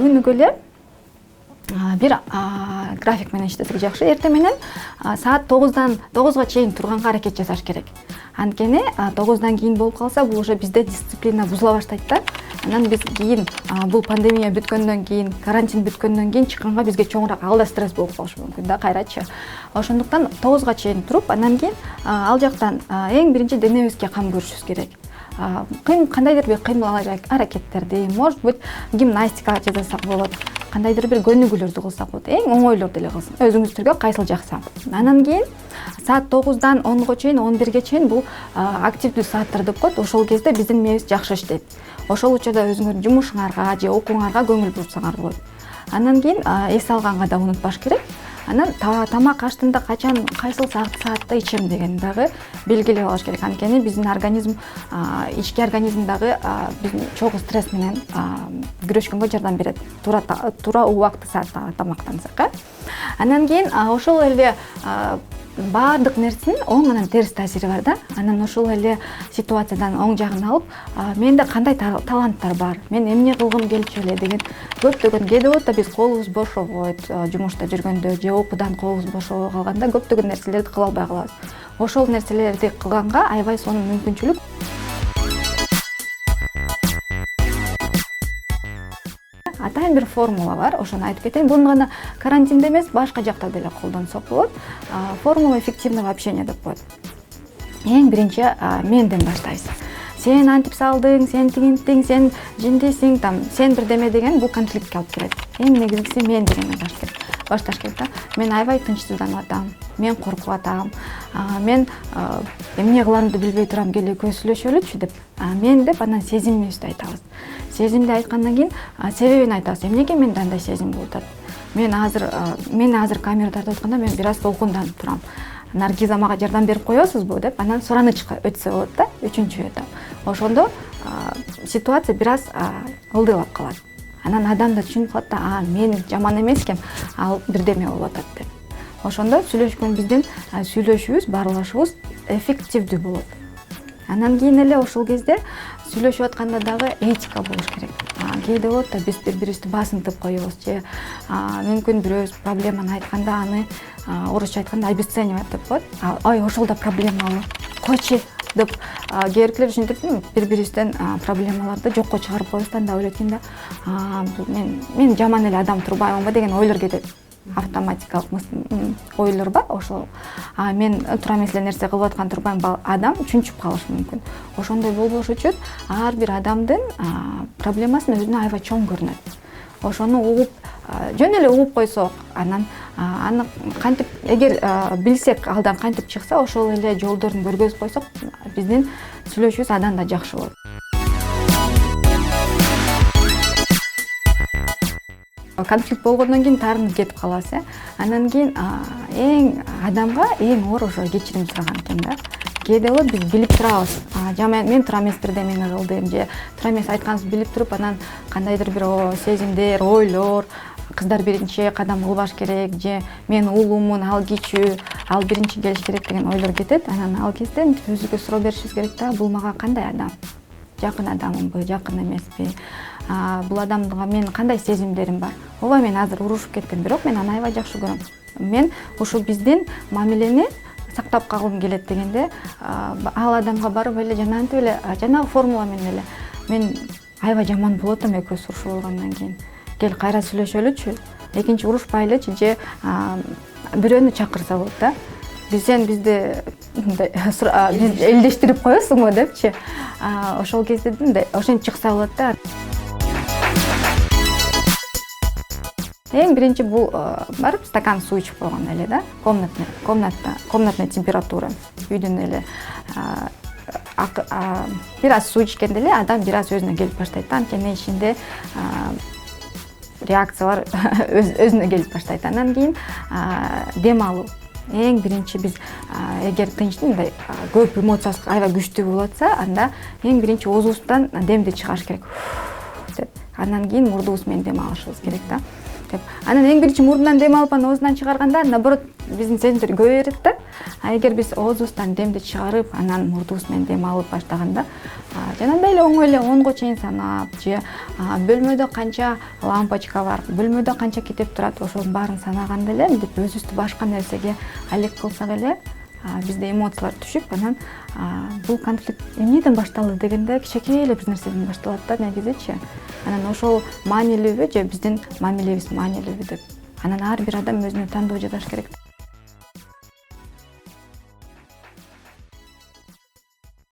өнүгө эле бир график менен иштесек жакшы. Эртең менен саат 9га чейин турганга аракет жасаш керек. Анткени 9дан кийин болуп калса, бул уже бизде дисциплина бузула баштайт да. Анан биз кийин бул пандемия бүткөндөн кийин, карантин бүткөндөн кийин чыкканга бизге чоңураак алда стресс болуп калышы мүмкүн да, кайрачы. Ошондуктан 9га чейин туруп, анан кийин ал жактан эң биринчи денебизге кам көрүшүбүз керек. Кандайдыр бир кыймыл аракеттерди, может быть, гимнастика жасасак болот, кандайдыр бир көнүгүүлөрдү кылсак болот. Эң оңойлорду эле кылсын. Өзүңүздөргө кайсыл жакса. Анан кийин саат 9дан 10га чейин, 11ге чейин бул активдүү сааттар деп коет. Ошол кезде биздин мээбиз жакшы иштейт. Ошол учурда өзүңөрдүн жумушуңарга же окууңарга көңүл бурсаңар болот. Анан кийин эс алганга да унутпаш керек. Анан тамак аштığında качан, кайсыл саатта ичем деген дагы белгилеп алыш керек. Анткени биздин организм, ички организм дагы биздин чогуу стресс менен күрөшкөнгө жардам берет. Туура убакты саатта тамактансак. Анан кийин ошол эле баардык нерсенин оң менен терс таасири бар да. Анан ошол эле ситуациядан оң жагын алып, менде кандай таланттар бар, мен эмне кылгым келчү эле деген көптөгөн кээде болот да, биз колубуз бошобойт, жумушта жүргөндө же окуудан колубуз бошобой калганда көптөгөн нерселерди кыла албай калабыз. Ошол нерселерди кылганга аябай сонун мүмкүнчүлүк. Атайын бир формула бар, ошону айтып кетейин. Буну гана карантинде эмес, башка жакта деле колдонсок болот. Формула эффективного общения деп коет. Эң биринчи менден баштайсыз. Сен антип салдың, сен тигинтиң, сен жиндейсиң, сен бирдеме деген бул конфликтке алып келет. Эң негизгиси мен дегенден башташ керек да. Мен аябай тынчсызданып атам, мен коркуп атам, мен эмне кыларымды билбей турам, келе көзүлөшөлүчү деп. Мен деп анан сезимибизди айтабыз. Сезимди айткандан кийин себебин айтабыз. Эмнеге менде андай сезим болуп атат? Мен азыр камерада айтып атканда мен бир аз толкунданып турам. Наргиза мага жардам берип коесузбу деп анан суранычка өтсө болот да, үчүнчү этап. Ошондо ситуация бир аз ылдыйлап калат. Анан адам да түшүнүп калат да, мен жаман эмес экен, ал бирдеме болуп атат деп. Ошондо биздин сүйлөшүүбүз, баарлашуубуз эффективдүү болот. Анан кийин эле ошол кезде сүйлөшүп атканда дагы этика болуш керек. Кээде болот да, биз бири-бирибизди басынтып коебуз же мүмкүн бирөөбүз проблеманы айтканда аны орусча айтканда обесценивать деп коет. Ой, ошол да проблемалуу. Койчу деп кээбиркилер ушинтип бири-бирибизден проблемаларды жокко чыгарып коебуз да, анда ойлойт экен да, мен жаман эле адам турбаймынбы деген ойлор кетет. Автоматикалык ойлор бар, ошол мен туура эмес эле нерсе кылып аткан турбаймынбы, адам чүнчүп калышы мүмкүн. Ошондой болбош үчүн ар бир адамдын проблемасын өзүнө аябай чоң көрүнөт. Ошону угуп, жөн эле угуп койсок, анан аны кантип, эгер билсек алдан кантип чыкса, ошол эле жолдорун көргөзүп койсок, биздин сүйлөшүүбүз андан да жакшы болот. Конфликт болгондон кийин таарынып кетип каласыз, анан кийин адамга эң оор ошо кечирим сураган экен да. Кээде болот биз билип турабыз, мен туура эмес бирдемени кылдым же туура эмес айтканыбызды билип туруп, анан кандайдыр бир сезимдер, ойлор, кыздар биринчи кадам кылбаш керек же мен улуумун, ал кичүү, ал биринчи келиш керек деген ойлор кетет. Анан ал кезде өзүбүзгө суроо беришибиз керек да, бул мага кандай адам? Жакын адамымбы, жакын эмеспи? Бул адамга мен кандай сезимдерим бар? Ооба, мен азыр урушуп кеттим, бирок мен аны аябай жакшы көрөм. Мен ушул биздин мамилени сактап калгым келет дегенде, ал адамга барып эле жанагынтип эле, жанагы формула менен эле, мен аябай жаман болот эми экөөбүз урушуп алгандан кийин. Кел кайра сүйлөшөлүчү, экинчи урушпайлычы же бирөөнү чакырса болот да. Бизди элдештирип коесуңбу депчи. Ошол кезде ошентип чыкса болот да. Эң биринчи бул барып стакан суу ичип койгон эле да, комнатная температура, үйдүн эле бир аз суу ичкенде эле адам бир аз өзүнө келип баштайт. Анткени ичинде реакциялар өзүнө келип баштайт. Анан кийин дем алуу. Эң биринчи биз эгер мындай көп эмоциясы аябай күчтүү болуп атса, анда эң биринчи оозубуздан демди чыгарыш керек. Анан кийин мурдубуз менен дем алышыбыз керек да. деп. Анан эң биринчи мурдунан дем алып анан оозунан чыгарганда наоборот биздин сезимдер көбөйөт да. А эгер биз оозубуздан демди чыгарып, анан мурдубуз менен дем алып баштаганда жанагындай эле оңой эле 10го чейин санап же бөлмөдө канча лампочка бар, бөлмөдө канча китеп турат, ошонун баарын санаганда эле мынтип өзүбүздү башка нерсеге алек кылсак эле бизде эмоциялар түшүп, анан бул конфликт эмнеден башталды дегенде кичинекей эле бир нерседен башталат да негизичи. Анан ошол маанилүүбү же биздин мамилебиз маанилүүбү деп. Анан ар бир адам өзүнө тандоо жасаш керек.